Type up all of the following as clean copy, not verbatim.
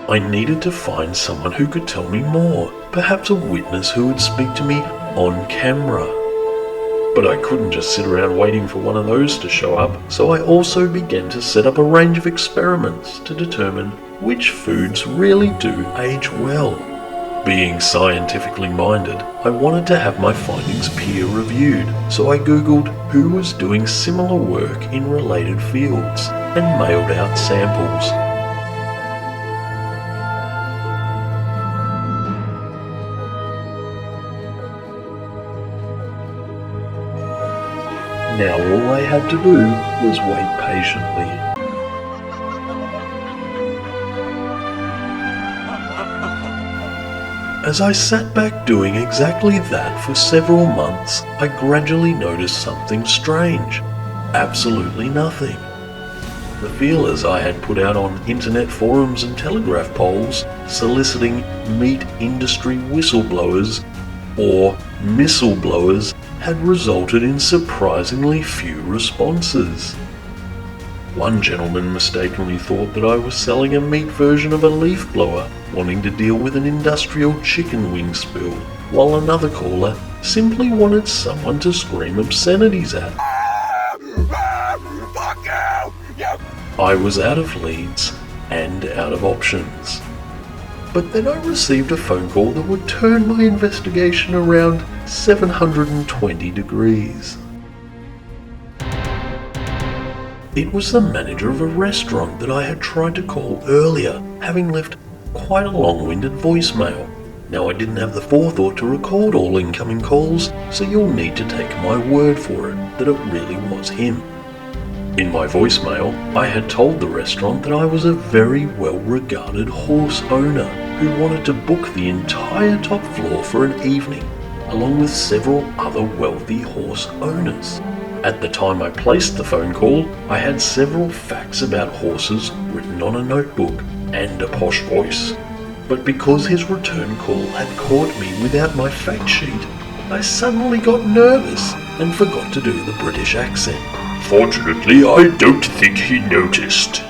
I needed to find someone who could tell me more, perhaps a witness who would speak to me on camera. But I couldn't just sit around waiting for one of those to show up, so I also began to set up a range of experiments to determine which foods really do age well. Being scientifically minded, I wanted to have my findings peer-reviewed, so I googled who was doing similar work in related fields and mailed out samples. Now all I had to do was wait patiently. As I sat back doing exactly that for several months, I gradually noticed something strange. Absolutely nothing. The feelers I had put out on internet forums and telegraph poles, soliciting meat industry whistleblowers, or mistle-blowers, had resulted in surprisingly few responses. One gentleman mistakenly thought that I was selling a meat version of a leaf blower, wanting to deal with an industrial chicken wing spill, while another caller simply wanted someone to scream obscenities at. I was out of leads and out of options. But then I received a phone call that would turn my investigation around 720 degrees. It was the manager of a restaurant that I had tried to call earlier, having left quite a long-winded voicemail. Now I didn't have the forethought to record all incoming calls, so you'll need to take my word for it that it really was him. In my voicemail, I had told the restaurant that I was a very well-regarded horse owner who wanted to book the entire top floor for an evening, along with several other wealthy horse owners. At the time I placed the phone call, I had several facts about horses written on a notebook and a posh voice. But because his return call had caught me without my fact sheet, I suddenly got nervous and forgot to do the British accent. Fortunately, I don't think he noticed.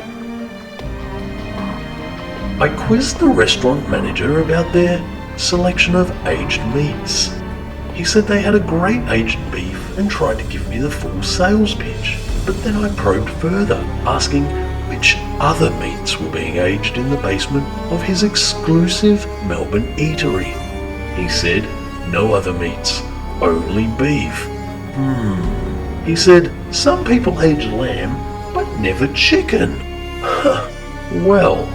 I quizzed the restaurant manager about their selection of aged meats. He said they had a great aged beef and tried to give me the full sales pitch, but then I probed further, asking which other meats were being aged in the basement of his exclusive Melbourne eatery. He said, no other meats, only beef. He said, some people age lamb, but never chicken. Well,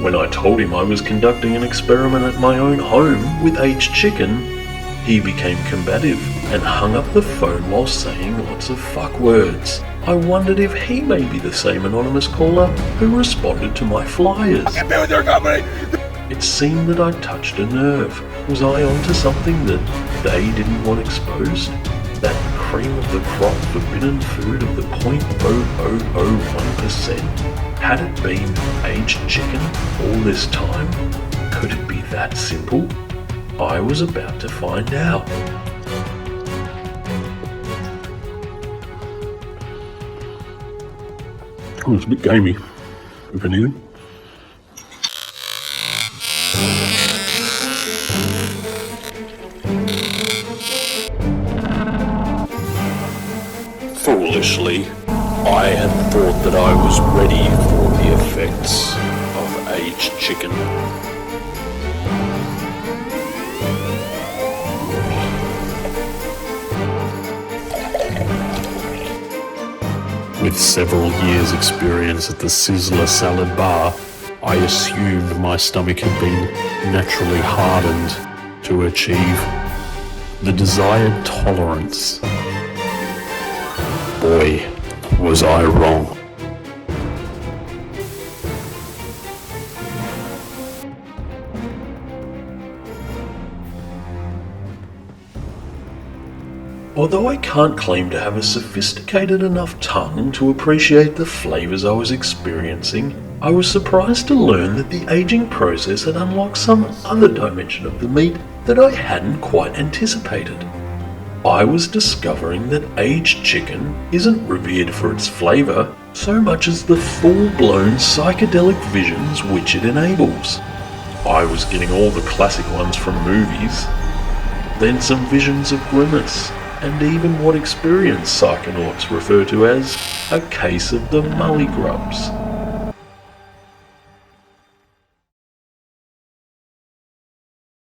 when I told him I was conducting an experiment at my own home with aged chicken, he became combative and hung up the phone while saying lots of fuck words. I wondered if he may be the same anonymous caller who responded to my flyers. It seemed that I'd touched a nerve. Was I onto something that they didn't want exposed? That cream of the crop forbidden food of the 0.0001%? Had it been aged chicken all this time? Could it be that simple? I was about to find out. Oh, it's a bit gamey, if anything. Foolishly, I had thought that I was ready for the effects of aged chicken. With several years' experience at the Sizzler Salad Bar, I assumed my stomach had been naturally hardened to achieve the desired tolerance. Boy, was I wrong. Although I can't claim to have a sophisticated enough tongue to appreciate the flavours I was experiencing, I was surprised to learn that the aging process had unlocked some other dimension of the meat that I hadn't quite anticipated. I was discovering that aged chicken isn't revered for its flavour so much as the full-blown psychedelic visions which it enables. I was getting all the classic ones from movies, then some visions of Grimace, and even what experienced psychonauts refer to as a case of the mully grubs.